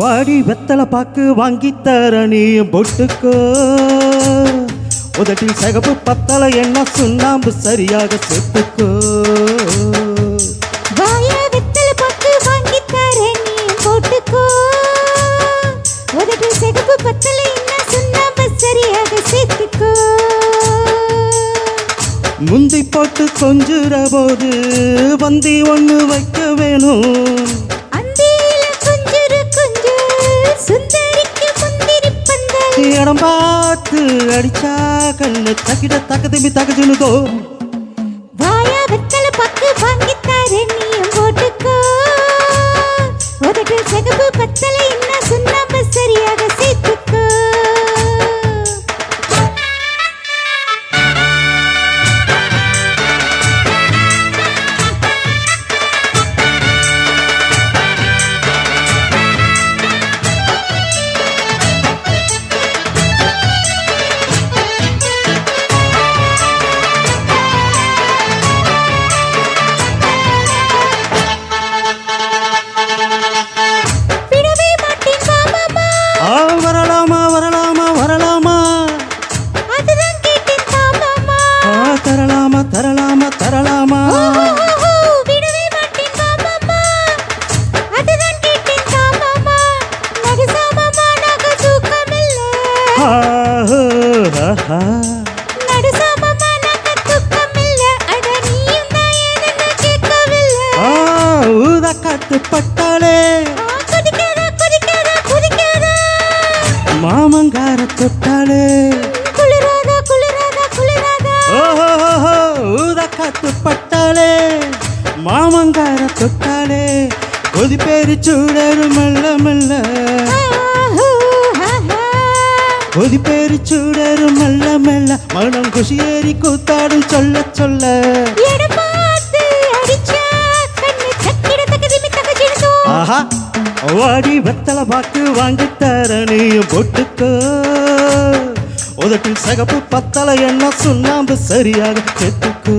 வாடி வெத்தலை பாக்கு வாங்கித்தர நீயும் பொட்டுக்கோ. உதட்டில் சகப்பு பத்தலை என்ன சுண்ணாம்பு சரியாக சேர்த்துக்கோ. வாயா வெத்தலை பாக்கு வாங்கித்தர நீயும் பொட்டுக்கோ. உதட்டில் சகப்பு பத்தலை என்ன சுண்ணாம்பு சரியாக சேர்த்துக்கோ. முந்தி போட்டு கொஞ்சுற போது வந்தி ஒண்ணு வைக்க வேணும். இடம் பார்த்து அடிச்சா கண்ணு தகிட தகதிமி தகஜுனுதோ. வாயா வெத்தலை பாக்கு வாங்கித்தாரு நீயும் போட்டுக்கோ. உதட்டில் சகப்பு பத்தலை என்ன சுண்ணாம்பு சரியாக சேர்த்துக்கோ. தரலாமா தரலாமா விடவே மாட்டேன் மாமா. அதுதான் கேட்டேன் மாமா. நகசா மாமா நக தூக்கமில்ல. நடுசா மாமா நக தூக்கமில்ல. அட நீயும் தான் என்ன கேட்கவில்லை. ஊதா காத்து பட்டாலே குதிக்காதா குதிக்காதா குதிக்காதா. மாமங்கார தொட்டாலே குளிராதா குளிராதா குளிராதா. ஊதா காத்து பட்டாலே மாமங்கார தொட்டாலே கொதி பேரி சூடரு மெல்ல மெல்ல. கொதி பேரி சூடரு மெல்ல மெல்ல. மனம் குஷியேறி கூத்தாடும் சொல்ல சொல்ல. ஆஹா வாடி வெத்தலை பாக்கு வாங்கித்தர நீயும் பொட்டுக்கோ. உதட்டில் சகப்பு பத்தலை என்ன சுண்ணாம்பு சரியாக சேர்த்துக்கோ.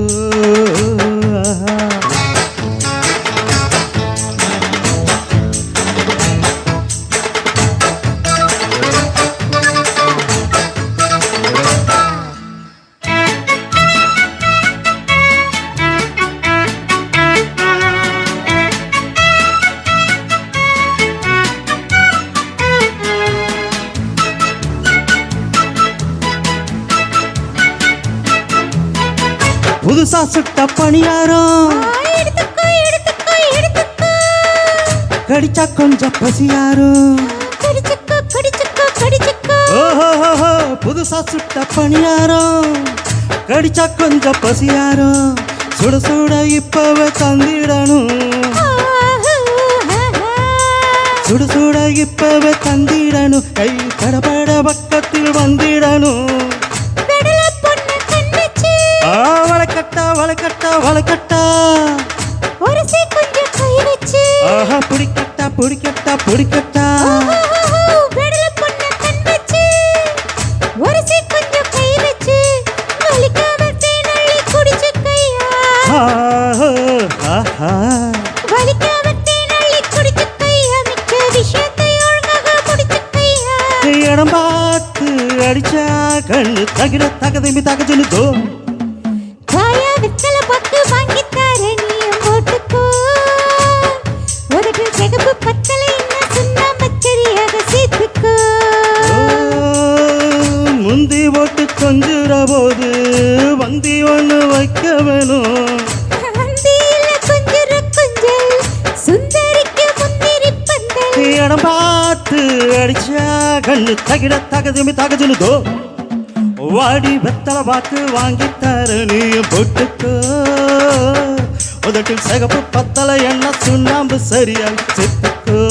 புதுசா சுட்ட பணியாரம் கடிச்சா கொஞ்சம் பசியாரும். ஓஹோ புதுசா சுட்ட பணியாரம் கடிச்சா கொஞ்சம் பசியாரும். சுட சுட இப்பவே தந்திடணும். சுட சுட இப்பவே தந்திடணும். கை தடபட பக்கத்தில் வந்திடணும். வளைக்கட்டா வளைக்கட்டா வளைக்கட்டா. ஆஹா புடிக்கட்டா புடிக்கட்டா புடிக்கட்டா. இடம் பார்த்து அடிச்சா கண்ணு தகிட தகதிமி தகஜுனுதோ. வாயா வெத்தலை பாக்கு வாங்கித்தாரு நீயும் போட்டுக்கோ. உதட்டில் சகப்பு பத்தலை என்ன சுண்ணாம்பு சரியாக சேர்த்துக்கோ. முந்தி போட்டு கொஞ்சுற போது வந்தி ஒண்ணு வைக்க வேணும். இடம் பார்த்து அடிச்சா கண்ணு தகிட தகதிமி தகஜுனுதோ. வாடி வெத்தலை பாக்கு வாங்கித்தர நீயும் பொட்டுக்கோ. உதட்டில் சகப்பு பத்தலை என்ன சுண்ணாம்பு சரியாக சேர்த்துக்கோ.